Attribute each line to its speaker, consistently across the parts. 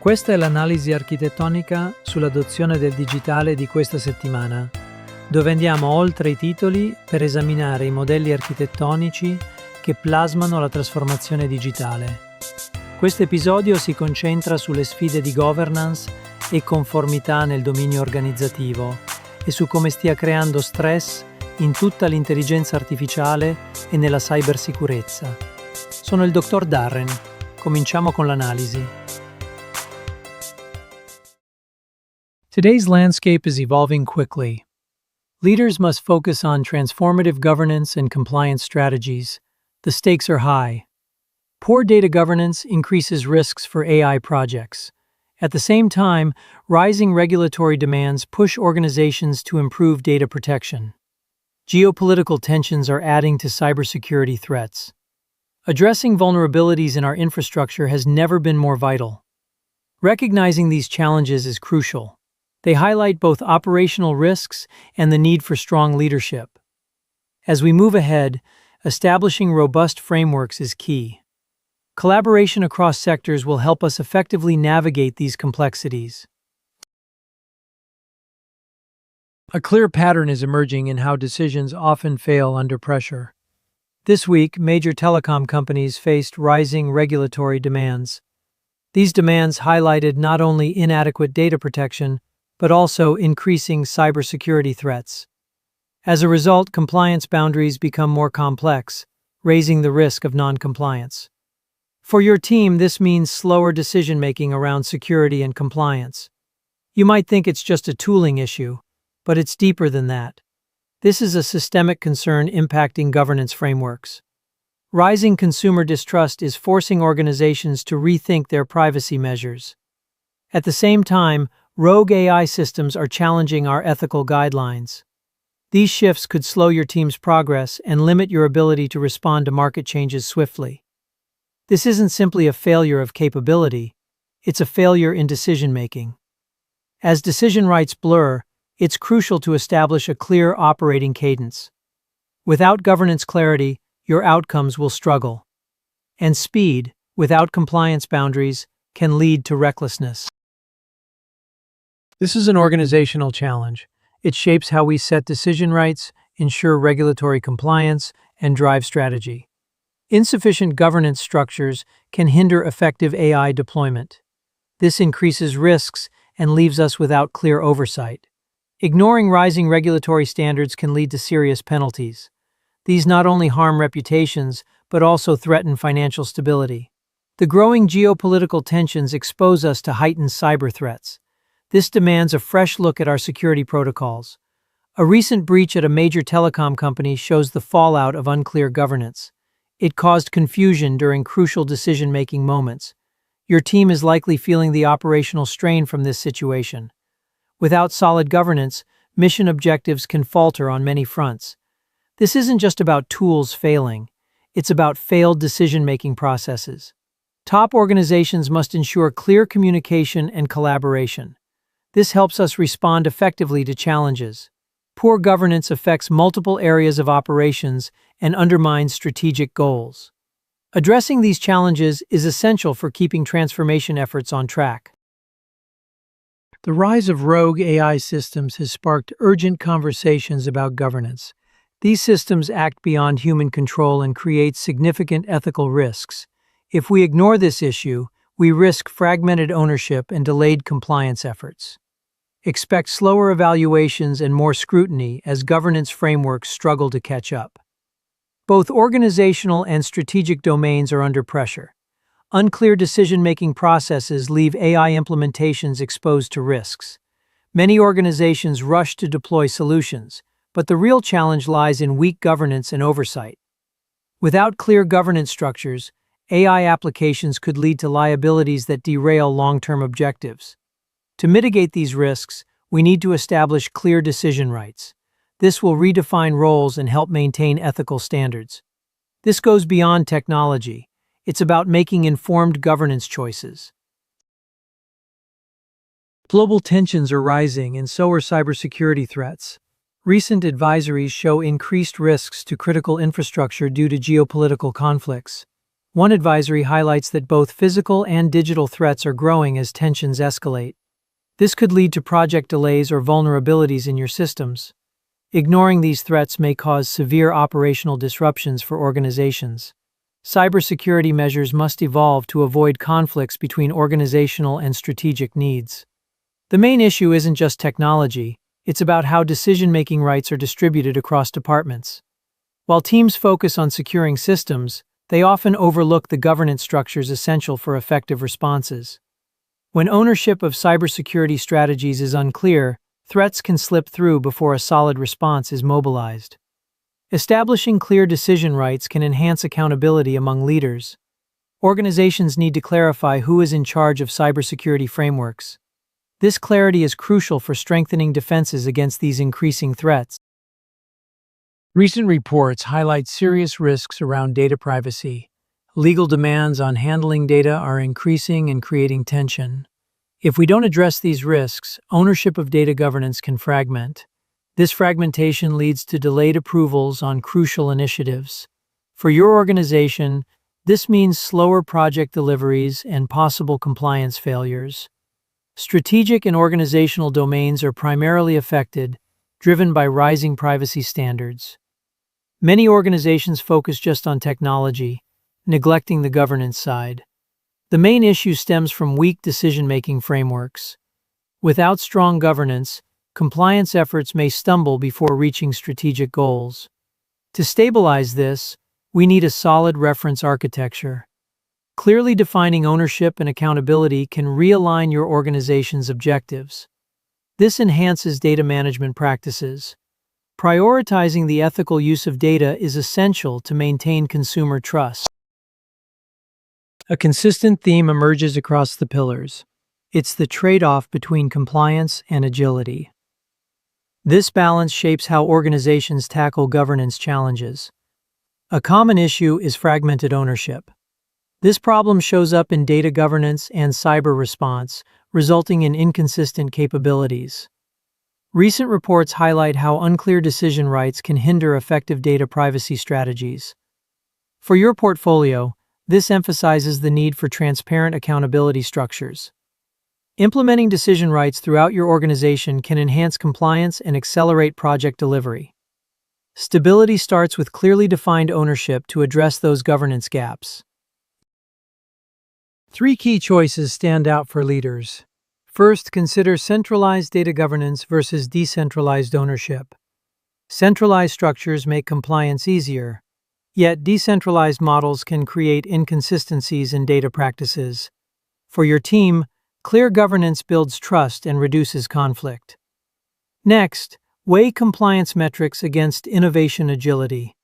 Speaker 1: Questa è l'analisi architettonica sull'adozione del digitale di questa settimana, dove andiamo oltre i titoli per esaminare i modelli architettonici che plasmano la trasformazione digitale. Questo episodio si concentra sulle sfide di governance e conformità nel dominio organizzativo e su come stia creando stress in tutta l'intelligenza artificiale e nella cybersicurezza. Sono il dottor Darren. Cominciamo con l'analisi. Today's landscape is evolving quickly. Leaders must focus on transformative governance and compliance strategies. The stakes are high. Poor data governance increases risks for AI projects. At the same time, rising regulatory demands push organizations to improve data protection. Geopolitical tensions are adding to cybersecurity threats. Addressing vulnerabilities in our infrastructure has never been more vital. Recognizing these challenges is crucial. They highlight both operational risks and the need for strong leadership. As we move ahead, establishing robust frameworks is key. Collaboration across sectors will help us effectively navigate these complexities. A clear pattern is emerging in how decisions often fail under pressure. This week, major telecom companies faced rising regulatory demands. These demands highlighted not only inadequate data protection, but also increasing cybersecurity threats. As a result, compliance boundaries become more complex, raising the risk of non-compliance. For your team, this means slower decision-making around security and compliance. You might think it's just a tooling issue, but it's deeper than that. This is a systemic concern impacting governance frameworks. Rising consumer distrust is forcing organizations to rethink their privacy measures. At the same time, rogue AI systems are challenging our ethical guidelines. These shifts could slow your team's progress and limit your ability to respond to market changes swiftly. This isn't simply a failure of capability, it's a failure in decision-making. As decision rights blur, it's crucial to establish a clear operating cadence. Without governance clarity, your outcomes will struggle. And speed, without compliance boundaries, can lead to recklessness. This is an organizational challenge. It shapes how we set decision rights, ensure regulatory compliance, and drive strategy. Insufficient governance structures can hinder effective AI deployment. This increases risks and leaves us without clear oversight. Ignoring rising regulatory standards can lead to serious penalties. These not only harm reputations, but also threaten financial stability. The growing geopolitical tensions expose us to heightened cyber threats. This demands a fresh look at our security protocols. A recent breach at a major telecom company shows the fallout of unclear governance. It caused confusion during crucial decision-making moments. Your team is likely feeling the operational strain from this situation. Without solid governance, mission objectives can falter on many fronts. This isn't just about tools failing, it's about failed decision-making processes. Top organizations must ensure clear communication and collaboration. This helps us respond effectively to challenges. Poor governance affects multiple areas of operations and undermines strategic goals. Addressing these challenges is essential for keeping transformation efforts on track. The rise of rogue AI systems has sparked urgent conversations about governance. These systems act beyond human control and create significant ethical risks. If we ignore this issue, we risk fragmented ownership and delayed compliance efforts. Expect slower evaluations and more scrutiny as governance frameworks struggle to catch up. Both organizational and strategic domains are under pressure. Unclear decision-making processes leave AI implementations exposed to risks. Many organizations rush to deploy solutions, but the real challenge lies in weak governance and oversight. Without clear governance structures, AI applications could lead to liabilities that derail long-term objectives. To mitigate these risks, we need to establish clear decision rights. This will redefine roles and help maintain ethical standards. This goes beyond technology. It's about making informed governance choices. Global tensions are rising, and so are cybersecurity threats. Recent advisories show increased risks to critical infrastructure due to geopolitical conflicts. One advisory highlights that both physical and digital threats are growing as tensions escalate. This could lead to project delays or vulnerabilities in your systems. Ignoring these threats may cause severe operational disruptions for organizations. Cybersecurity measures must evolve to avoid conflicts between organizational and strategic needs. The main issue isn't just technology, it's about how decision-making rights are distributed across departments. While teams focus on securing systems, they often overlook the governance structures essential for effective responses. When ownership of cybersecurity strategies is unclear, threats can slip through before a solid response is mobilized. Establishing clear decision rights can enhance accountability among leaders. Organizations need to clarify who is in charge of cybersecurity frameworks. This clarity is crucial for strengthening defenses against these increasing threats. Recent reports highlight serious risks around data privacy. Legal demands on handling data are increasing and creating tension. If we don't address these risks, ownership of data governance can fragment. This fragmentation leads to delayed approvals on crucial initiatives. For your organization, this means slower project deliveries and possible compliance failures. Strategic and organizational domains are primarily affected, driven by rising privacy standards. Many organizations focus just on technology, neglecting the governance side. The main issue stems from weak decision-making frameworks. Without strong governance, compliance efforts may stumble before reaching strategic goals. To stabilize this, we need a solid reference architecture. Clearly defining ownership and accountability can realign your organization's objectives. This enhances data management practices. Prioritizing the ethical use of data is essential to maintain consumer trust. A consistent theme emerges across the pillars. It's the trade-off between compliance and agility. This balance shapes how organizations tackle governance challenges. A common issue is fragmented ownership. This problem shows up in data governance and cyber response, resulting in inconsistent capabilities. Recent reports highlight how unclear decision rights can hinder effective data privacy strategies. For your portfolio, this emphasizes the need for transparent accountability structures. Implementing decision rights throughout your organization can enhance compliance and accelerate project delivery. Stability starts with clearly defined ownership to address those governance gaps. 3 key choices stand out for leaders. First, consider centralized data governance versus decentralized ownership. Centralized structures make compliance easier, yet decentralized models can create inconsistencies in data practices. For your team, clear governance builds trust and reduces conflict. Next, weigh compliance metrics against innovation agility.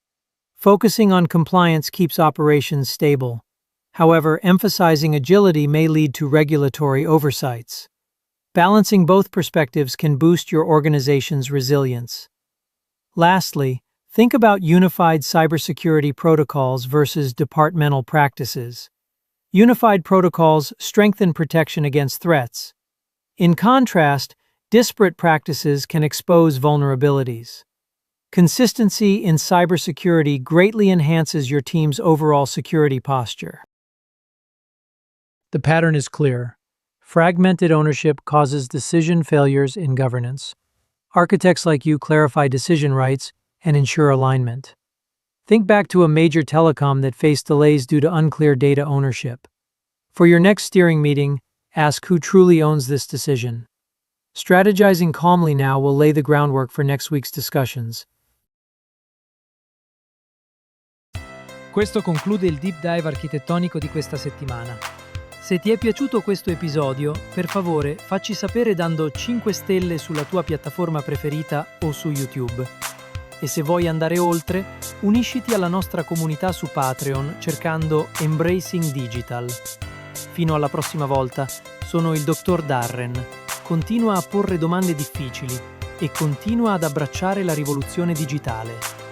Speaker 1: Focusing on compliance keeps operations stable. However, emphasizing agility may lead to regulatory oversights. Balancing both perspectives can boost your organization's resilience. Lastly, think about unified cybersecurity protocols versus departmental practices. Unified protocols strengthen protection against threats. In contrast, disparate practices can expose vulnerabilities. Consistency in cybersecurity greatly enhances your team's overall security posture. The pattern is clear. Fragmented ownership causes decision failures in governance. Architects like you clarify decision rights and ensure alignment. Think back to a major telecom that faced delays due to unclear data ownership. For your next steering meeting, ask who truly owns this decision. Strategizing calmly now will lay the groundwork for next week's discussions. Questo conclude il deep dive architettonico di questa settimana. Se ti è piaciuto questo episodio, per favore facci sapere dando 5 stelle sulla tua piattaforma preferita o su YouTube. E se vuoi andare oltre, unisciti alla nostra comunità su Patreon cercando Embracing Digital. Fino alla prossima volta, sono il dottor Darren. Continua a porre domande difficili e continua ad abbracciare la rivoluzione digitale.